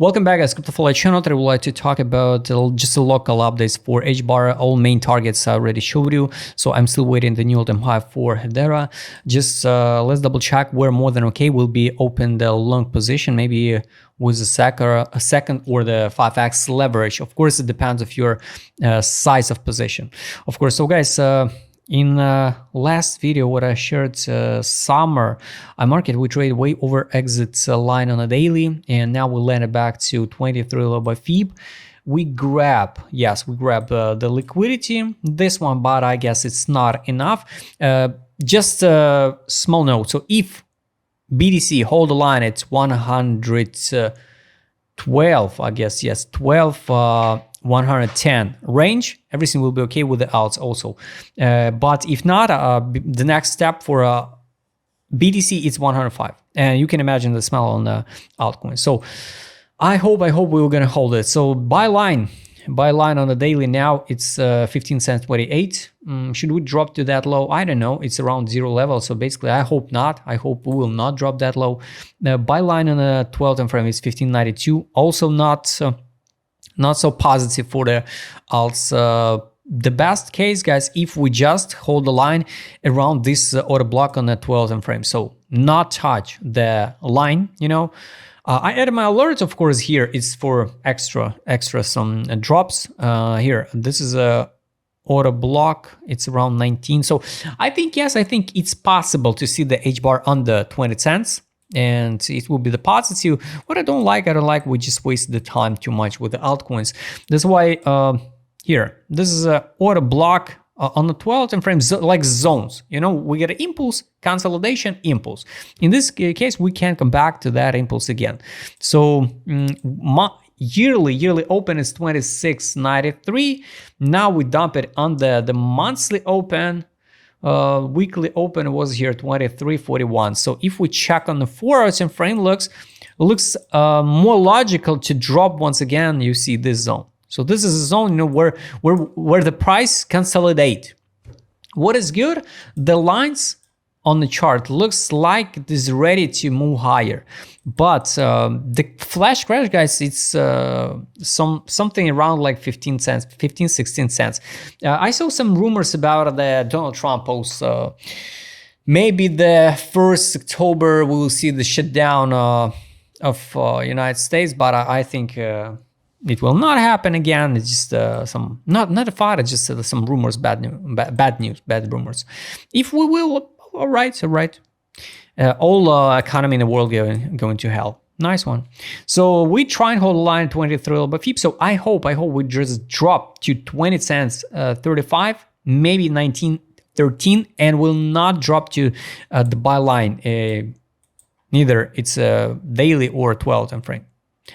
Welcome back, guys. Crypto Follow channel. Today, I would like to talk about just the local updates for Hbar. All main targets I already showed you, so I'm still waiting the new all-time high for Hedera. Just let's double check. We're more than okay. We'll be open the long position, maybe with a second or the 5x leverage. Of course, it depends of your size of position. Of course, so guys. In last video, what I shared summer, market we trade way over exit line on a daily, and now we landed back to 23 level by Fib. We grab the liquidity, this one, but I guess it's not enough. Just a small note. So if BTC hold the line at 112, I guess, yes, 110 range, everything will be okay with the alts also. But if not, the next step for BTC is 105, and you can imagine the smell on the altcoin. So I hope we're gonna hold it. So buy line on the daily now, it's 15 cents 28. Should we drop to that low? I don't know. It's around zero level, so basically I hope not. I hope we will not drop that low. The buy line on the 12 time frame is 15.92, also not so positive for the alts. The best case, guys, if we just hold the line around this order block on the 12 time frame, so not touch the line, you know. I added my alerts, of course. Here it's for extra some drops. Here, this is a order block. It's around 19. So I think, yes, I think it's possible to see the Hbar under 20 cents. And it will be the positive. What I don't like, we just wasted the time too much with the altcoins. That's why here, this is a order block on the 12 time frame, like zones. You know, we get an impulse, consolidation, impulse. In this case, we can come back to that impulse again. So yearly open is 26.93. Now we dump it on the monthly open. Weekly open was here 23.41. So if we check on the 4 hour time frame, looks more logical to drop once again. You see this zone. So this is a zone, you know, where the price consolidate. What is good? The lines on the chart looks like it is ready to move higher, but the flash crash, guys, it's something around like 16 cents. I saw some rumors about the Donald Trump post. Maybe the 1st October we will see the shutdown of United States, but I think it will not happen again. It's just some not a fight. It's just some rumors, bad rumors. If we will. All right. All economy in the world going to hell. Nice one. So we try and hold the line 23 by Fib. So I hope we just drop to 20 cents 35, maybe 19.13, and will not drop to the buy line. Neither it's a daily or 12 time frame.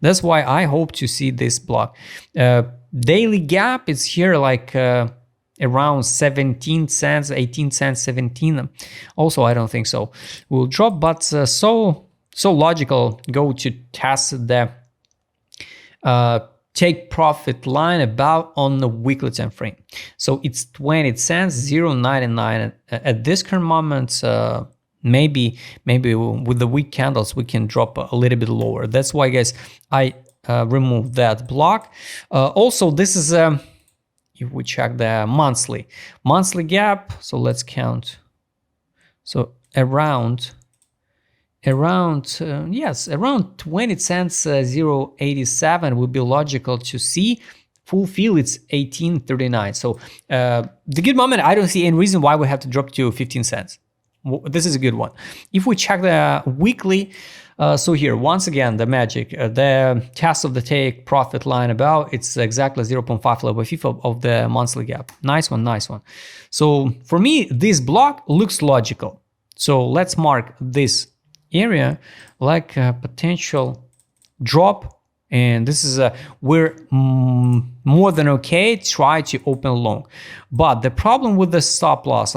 That's why I hope to see this block. Daily gap is here like. Around 17 cents, 18 cents, 17. Also, I don't think so. We'll drop, but so logical. Go to test the take profit line about on the weekly time frame. So it's 20 cents, 0.99 at this current moment. Maybe with the weak candles we can drop a little bit lower. That's why, guys, I removed that block. Also, this is if we check the monthly gap, so let's count. So around 20 cents, 0.87 would be logical to see. Fulfill it's 18.39. So the good moment, I don't see any reason why we have to drop to 15 cents. This is a good one. If we check the weekly, so here, once again, the magic, the test of the take profit line about, it's exactly 0.5 level of the monthly gap. Nice one. So for me, this block looks logical. So let's mark this area like a potential drop. And this is we're more than okay. Try to open long, but the problem with the stop loss,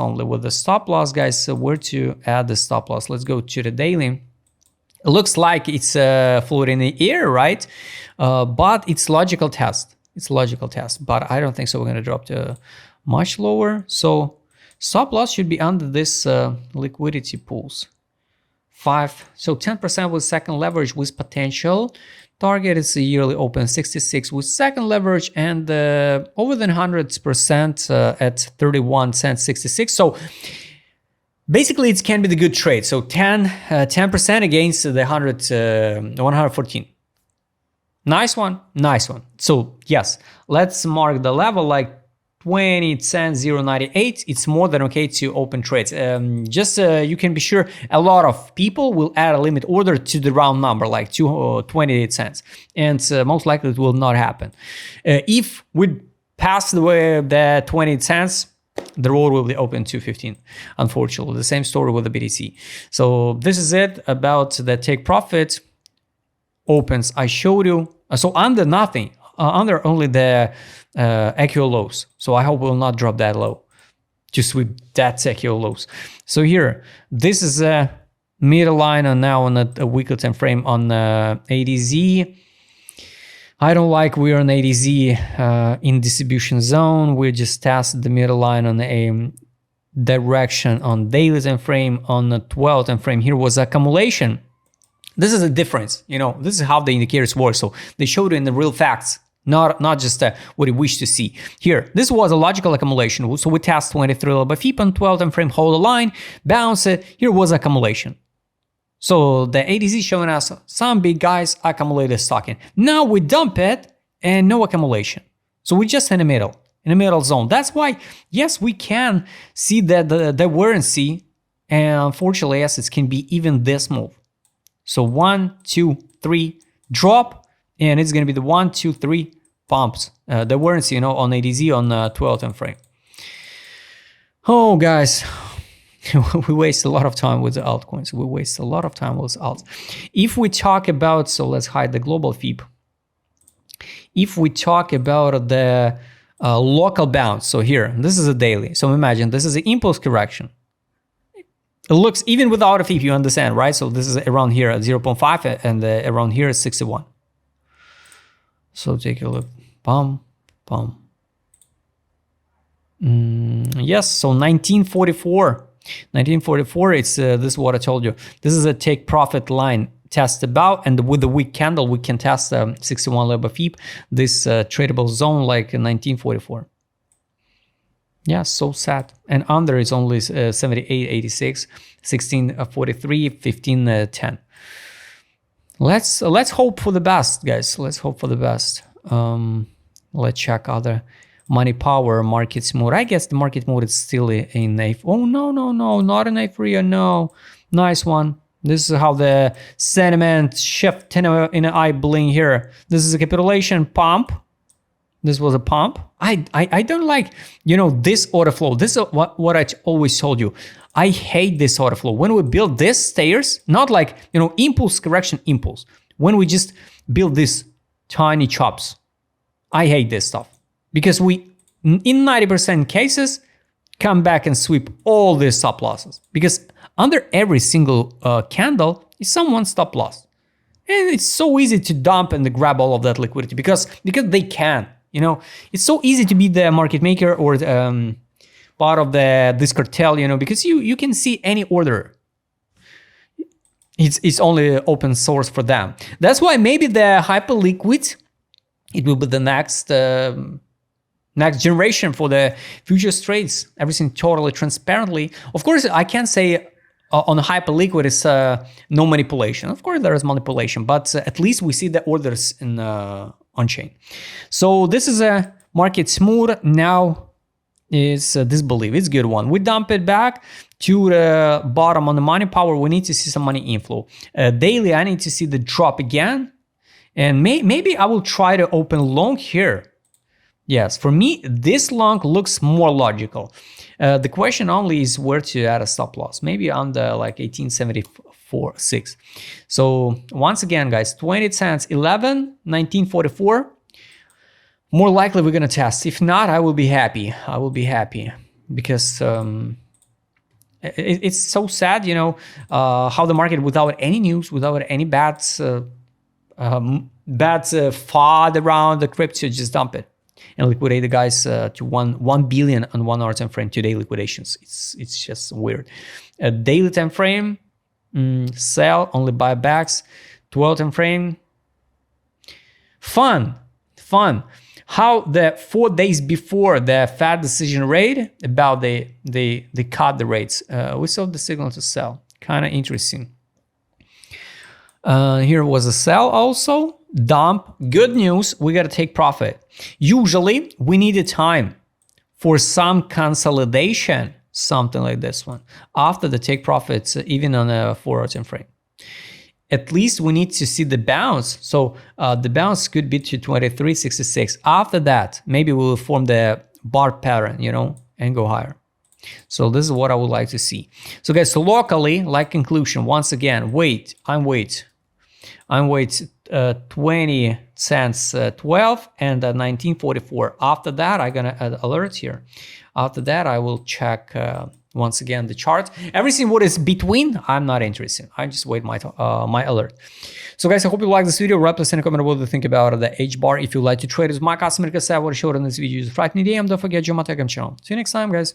guys, where to add the stop loss? Let's go to the daily. It looks like it's floating in the air, right? But it's logical test. But I don't think so. We're gonna drop to much lower. So stop loss should be under this liquidity pools. 5. So 10% with second leverage with potential target is a yearly open 66 with second leverage and over than 100% at 31 cents 66. So basically it can be the good trade. So 10% against the 114. Nice one, nice one. So yes, let's mark the level like 20 cents 0.98. It's more than okay to open trades. You can be sure a lot of people will add a limit order to the round number like 28 cents, and most likely it will not happen. If we pass the 28 cents, the order will be open to 15. Unfortunately, the same story with the BTC. So this is it about the take profit opens I showed you. So under nothing, under only the actual lows. So I hope we will not drop that low to sweep that actual lows. So here, this is a middle line on now on a weekly time frame on ADZ. I don't like we're on ADZ in distribution zone. We just tested the middle line on a direction on daily time frame. On the 12 time frame, here was accumulation. This is a difference, you know, this is how the indicators work. So they showed you in the real facts, not just what you wish to see. Here, this was a logical accumulation. So we test 23 level FIP on 12 time frame, hold the line, bounce it. Here was accumulation. So the ADZ showing us some big guys accumulated stocking. Now we dump it and no accumulation. So we're just in the middle zone. That's why, yes, we can see that the warranty, and unfortunately, yes, it can be even this move. So 1, 2, 3 drop, and it's gonna be the 1, 2, 3 pumps. The warranty, you know, on ADZ on 12 time frame. Oh, guys, we waste a lot of time with the altcoins. We waste a lot of time with alts. If we talk about, so let's hide the global FIP. If we talk about the local bounce, so here, this is a daily. So imagine this is an impulse correction. It looks, even without a FIP, you understand, right? So this is around here at 0.5 and around here is 61. So take a look. Bum, bum. Yes, so 1944. 1944, it's this is what I told you. This is a take profit line test about, and with the weak candle, we can test 61 level FIP, this tradable zone like 1944. Yeah, so sad. And under is only 78.86, 16.43, 15.10. Let's hope for the best, guys. Let's hope for the best. Let's check other money power market mode. I guess the market mode is still in A. Oh no, not in A3. No, nice one. This is how the sentiment shift in an eye bling here. This is a capitulation pump. This was a pump. I don't like, you know, this order flow. This is what I always told you. I hate this order flow. When we build this stairs, not like, you know, impulse correction impulse. When we just build these tiny chops, I hate this stuff because we, in 90% cases, come back and sweep all these stop losses because under every single candle is someone's stop loss. And it's so easy to dump and grab all of that liquidity because they can. You know, it's so easy to be the market maker or part of this cartel, you know, because you can see any order. It's only open source for them. That's why maybe the hyper liquid, it will be the next generation for the futures trades. Everything totally transparently. Of course, I can't say on hyper liquid is no manipulation. Of course, there is manipulation, but at least we see the orders in on chain. So this is a market smooth. Now is disbelief. It's a good one. We dump it back to the bottom on the money power. We need to see some money inflow. Daily, I need to see the drop again. And maybe I will try to open long here. Yes, for me, this long looks more logical. The question only is where to add a stop loss. Maybe on the like 1874.6. So once again, guys, 20 cents, 11, 1944. More likely we're gonna test. If not, I will be happy. I will be happy because it's so sad, you know, how the market without any news, without any bad FOD around the crypto, just dump it and liquidate the guys to 1 billion on 1 hour time frame. Today liquidations. It's just weird. A daily time frame, sell, only buybacks. 12 time frame, fun. How the 4 days before the Fed decision rate about they cut the rates. We saw the signal to sell. Kind of interesting. Here was a sell also. Dump. Good news. We got to take profit. Usually we need a time for some consolidation, something like this one, after the take profits, even on a 4-hour time frame. At least we need to see the bounce. So the bounce could be to 23.66. After that, maybe we will form the bar pattern, you know, and go higher. So this is what I would like to see. So guys, so locally, like conclusion, once again, I'm wait 20 cents 12 and 19.44. After that, I'm gonna add alerts here. After that, I will check once again the chart. Everything what is between, I'm not interested. I just wait my alert. So guys, I hope you like this video. Wrap this in a comment what you think about the Hbar. If you like to trade with my customer, because I will show in this video, is frightening DM. Don't forget, join my Telegram channel. See you next time, guys.